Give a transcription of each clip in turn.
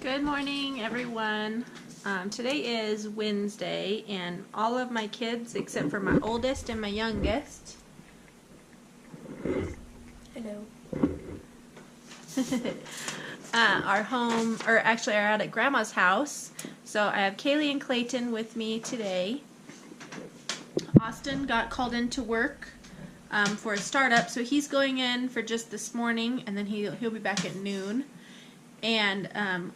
Good morning, everyone. Today is Wednesday, and all of my kids, except for my oldest and my youngest, Hello. are home, or actually are out at Grandma's house. So I have Kaylee and Clayton with me today. Austin got called into work for a startup, so he's going in for just this morning, and then he'll be back at noon. And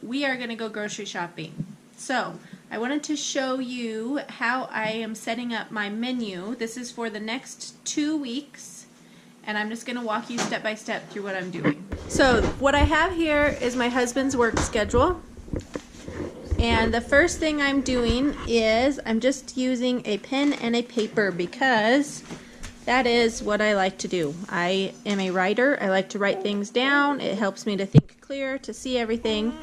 we are going to go grocery shopping. So I wanted to show you how I am setting up my menu. This is for the next 2 weeks, and I'm just going to walk you step by step through what I'm doing. So what I have here is my husband's work schedule, and the first thing I'm doing is I'm just using a pen and a paper because that is what I like to do. I am a writer. I like to write things down. It helps me to think clear, to see everything.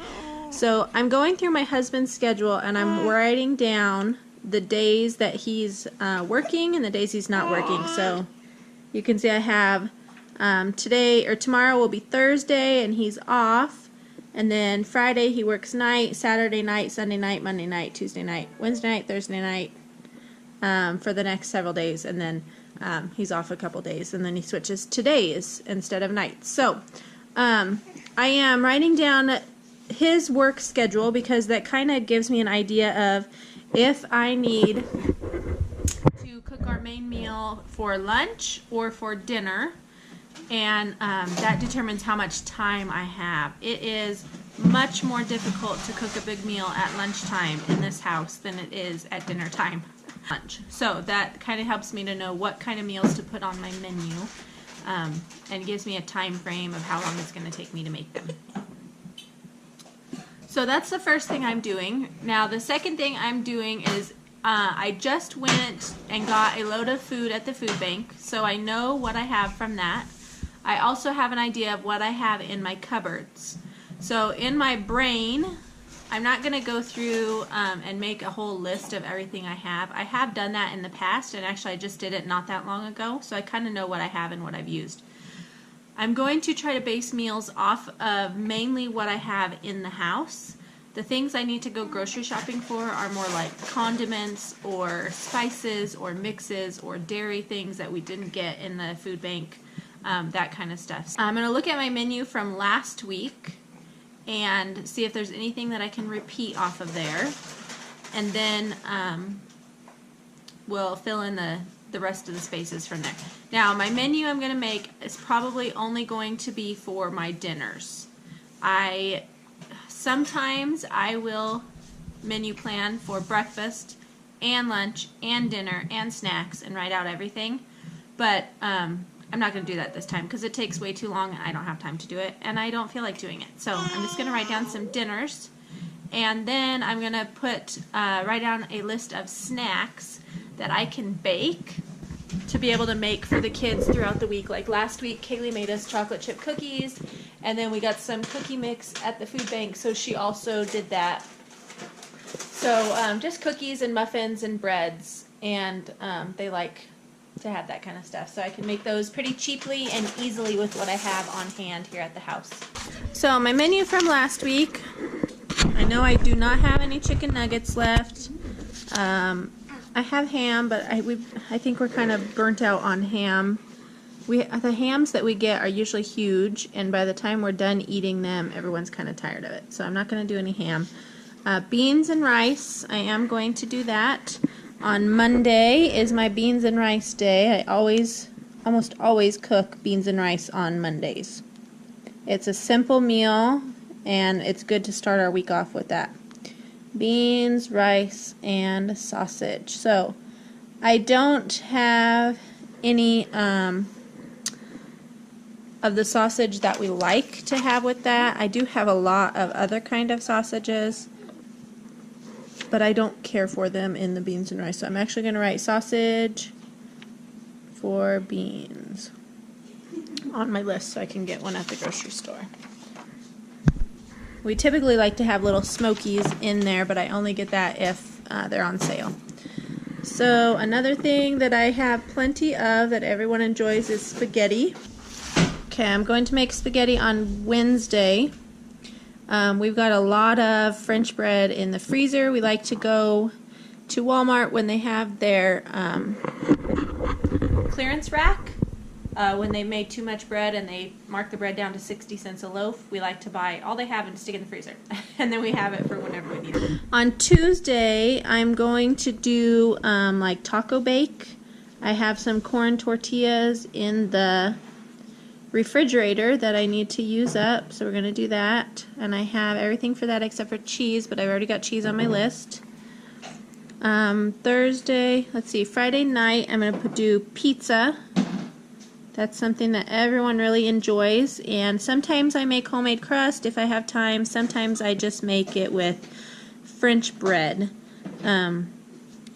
So I'm going through my husband's schedule and I'm writing down the days that he's working and the days he's not working. So you can see I have today or tomorrow will be Thursday and he's off. And then Friday he works night, Saturday night, Sunday night, Monday night, Tuesday night, Wednesday night, Thursday night for the next several days. And then he's off a couple days, and then he switches to days instead of nights. So I am writing down his work schedule because that kind of gives me an idea of if I need to cook our main meal for lunch or for dinner, and that determines how much time I have. It is much more difficult to cook a big meal at lunchtime in this house than it is at dinner time. So that kind of helps me to know what kind of meals to put on my menu, and gives me a time frame of how long it's going to take me to make them. So that's the first thing I'm doing. Now the second thing I'm doing is I just went and got a load of food at the food bank, so I know what I have from that. I also have an idea of what I have in my cupboards. So in my brain, I'm not going to go through and make a whole list of everything I have. I have done that in the past, and actually I just did it not that long ago, so I kind of know what I have and what I've used. I'm going to try to base meals off of mainly what I have in the house. The things I need to go grocery shopping for are more like condiments or spices or mixes or dairy things that we didn't get in the food bank, that kind of stuff. I'm going to look at my menu from last week and see if there's anything that I can repeat off of there, and then we'll fill in the rest of the spaces from there. Now my menu I'm going to make is probably only going to be for my dinners. Sometimes I will menu plan for breakfast and lunch and dinner and snacks and write out everything, but I'm not going to do that this time because it takes way too long and I don't have time to do it and I don't feel like doing it. So I'm just going to write down some dinners, and then I'm going to write down a list of snacks that I can bake to be able to make for the kids throughout the week. Like last week Kaylee made us chocolate chip cookies, and then we got some cookie mix at the food bank, so she also did that. So just cookies and muffins and breads, and they like to have that kind of stuff, so I can make those pretty cheaply and easily with what I have on hand here at the house. So my menu from last week, I know I do not have any chicken nuggets left. I have ham, but I think we're kind of burnt out on ham. The hams that we get are usually huge, and by the time we're done eating them, everyone's kind of tired of it, so I'm not going to do any ham. Beans and rice, I am going to do that. On Monday is my beans and rice day. I almost always cook beans and rice on Mondays. It's a simple meal, and it's good to start our week off with that. Beans, rice, and sausage. So I don't have any of the sausage that we like to have with that. I do have a lot of other kind of sausages, but I don't care for them in the beans and rice. So I'm actually going to write sausage for beans on my list so I can get one at the grocery store. We typically like to have little smokies in there, but I only get that if they're on sale. So another thing that I have plenty of that everyone enjoys is spaghetti. Okay, I'm going to make spaghetti on Wednesday. We've got a lot of French bread in the freezer. We like to go to Walmart when they have their clearance rack. When they made too much bread and they mark the bread down to 60 cents a loaf, we like to buy all they have and stick it in the freezer. And then we have it for whenever we need it. On Tuesday, I'm going to do like taco bake. I have some corn tortillas in the refrigerator that I need to use up, so we're going to do that. And I have everything for that except for cheese, but I've already got cheese on my list. Thursday, let's see, Friday night, I'm going to do pizza. That's something that everyone really enjoys, and sometimes I make homemade crust if I have time. Sometimes I just make it with French bread.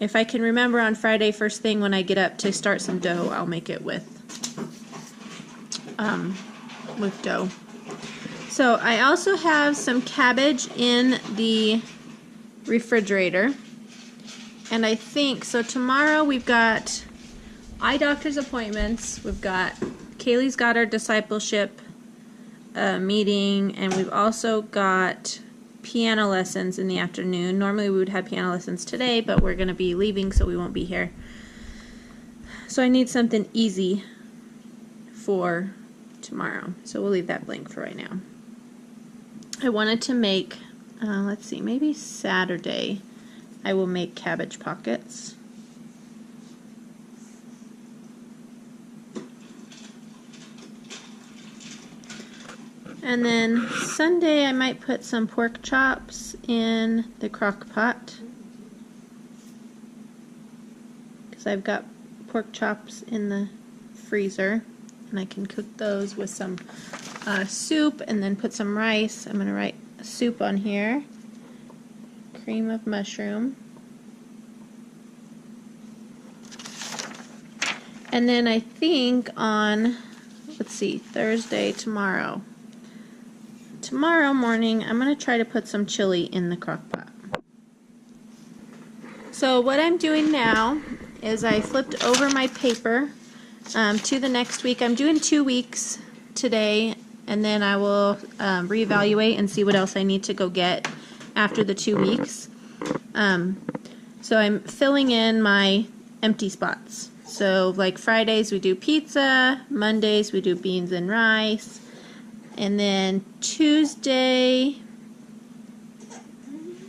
If I can remember on Friday first thing when I get up to start some dough, I'll make it with dough. So I also have some cabbage in the refrigerator, and I think, so tomorrow we've got eye doctor's appointments, we've got, Kaylee's got our discipleship meeting, and we've also got piano lessons in the afternoon. Normally we would have piano lessons today, but we're going to be leaving, so we won't be here. So I need something easy for tomorrow, so we'll leave that blank for right now. I wanted to make, let's see, maybe Saturday I will make cabbage pockets. And then Sunday I might put some pork chops in the crock pot, because I've got pork chops in the freezer, and I can cook those with some soup and then put some rice. I'm going to write soup on here, cream of mushroom. And then I think on, let's see, Thursday, tomorrow morning, I'm going to try to put some chili in the crock pot. So what I'm doing now is I flipped over my paper to the next week. I'm doing 2 weeks today, and then I will reevaluate and see what else I need to go get after the 2 weeks. So I'm filling in my empty spots. So like Fridays we do pizza, Mondays we do beans and rice, and then Tuesday,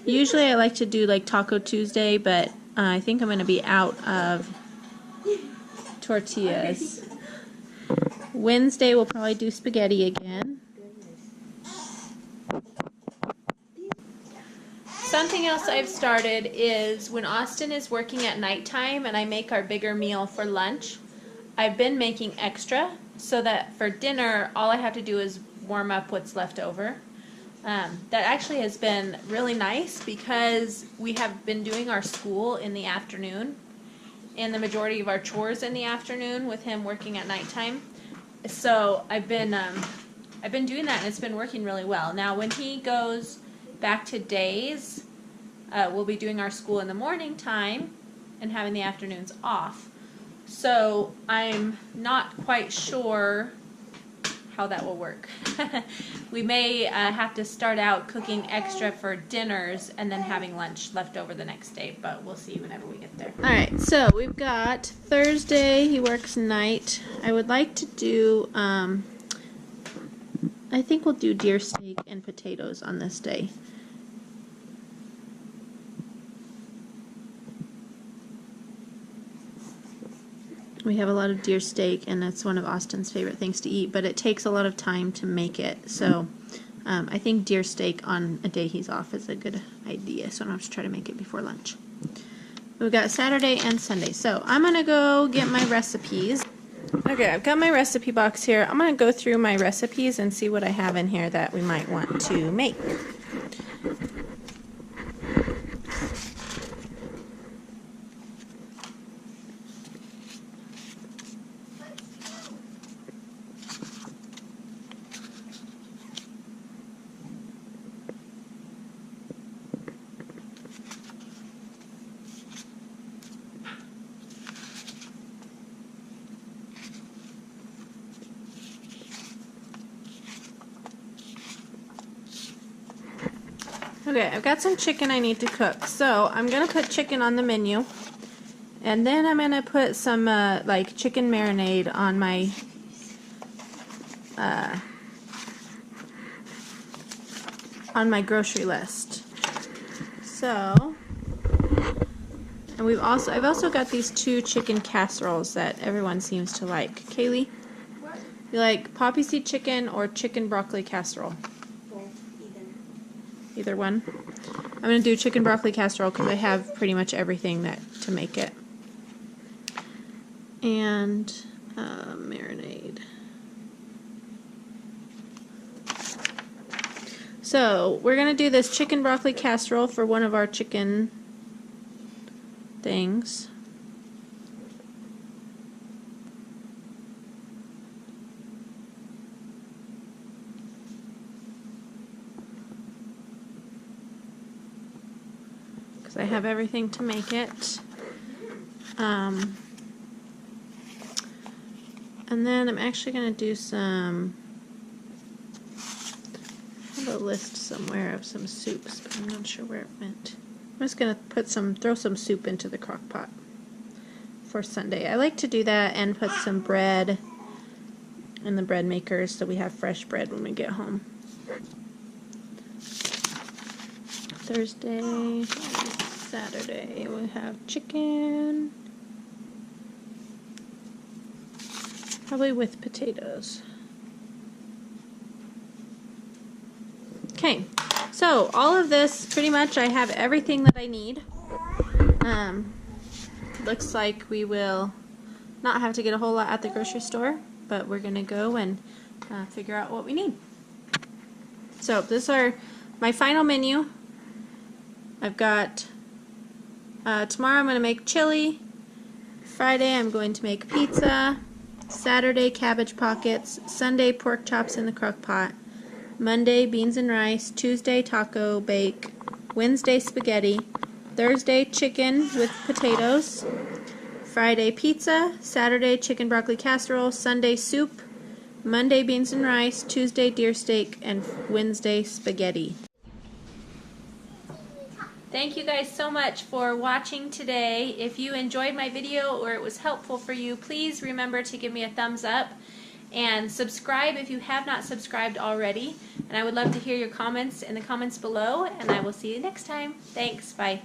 usually I like to do like Taco Tuesday, but I think I'm going to be out of tortillas. Wednesday we'll probably do spaghetti again. Something else I've started is when Austin is working at nighttime and I make our bigger meal for lunch, I've been making extra so that for dinner all I have to do is warm up what's left over. That actually has been really nice because we have been doing our school in the afternoon and the majority of our chores in the afternoon with him working at nighttime. So I've been doing that, and it's been working really well. Now when he goes back to days, we'll be doing our school in the morning time and having the afternoons off. So I'm not quite sure how that will work. We may have to start out cooking extra for dinners and then having lunch left over the next day, but we'll see whenever we get there. Alright, so we've got Thursday, he works night. I would like to do, I think we'll do deer steak and potatoes on this day. We have a lot of deer steak, and that's one of Austin's favorite things to eat, but it takes a lot of time to make it. So I think deer steak on a day he's off is a good idea, so I don't have to try to make it before lunch. We've got Saturday and Sunday. So I'm going to go get my recipes. Okay, I've got my recipe box here. I'm going to go through my recipes and see what I have in here that we might want to make. Okay, I've got some chicken I need to cook. So I'm going to put chicken on the menu. And then I'm going to put some like chicken marinade on my grocery list. So, and I've also got these 2 chicken casseroles that everyone seems to like. Kaylee, What? you like poppy seed chicken or chicken broccoli casserole? Both, Either one. I'm going to do chicken broccoli casserole because I have pretty much everything to make it. And marinade. So we're going to do this chicken broccoli casserole for one of our chicken things. Because I have everything to make it. And then I'm actually going to do some, I have a list somewhere of some soups, but I'm not sure where it went. I'm just going to throw some soup into the crock pot for Sunday. I like to do that and put some bread in the bread maker so we have fresh bread when we get home. Thursday, Saturday, we have chicken. Probably with potatoes. Okay, so all of this, pretty much I have everything that I need. Looks like we will not have to get a whole lot at the grocery store, but we're going to go and figure out what we need. So these are my final menu. I've got, tomorrow I'm going to make chili. Friday I'm going to make pizza. Saturday, cabbage pockets. Sunday, pork chops in the crock pot. Monday, beans and rice. Tuesday, taco bake. Wednesday, spaghetti. Thursday, chicken with potatoes. Friday, pizza. Saturday, chicken broccoli casserole. Sunday, soup. Monday, beans and rice. Tuesday, deer steak. And Wednesday, spaghetti. Thank you guys so much for watching today. If you enjoyed my video or it was helpful for you, please remember to give me a thumbs up and subscribe if you have not subscribed already. And I would love to hear your comments in the comments below, and I will see you next time. Thanks. Bye.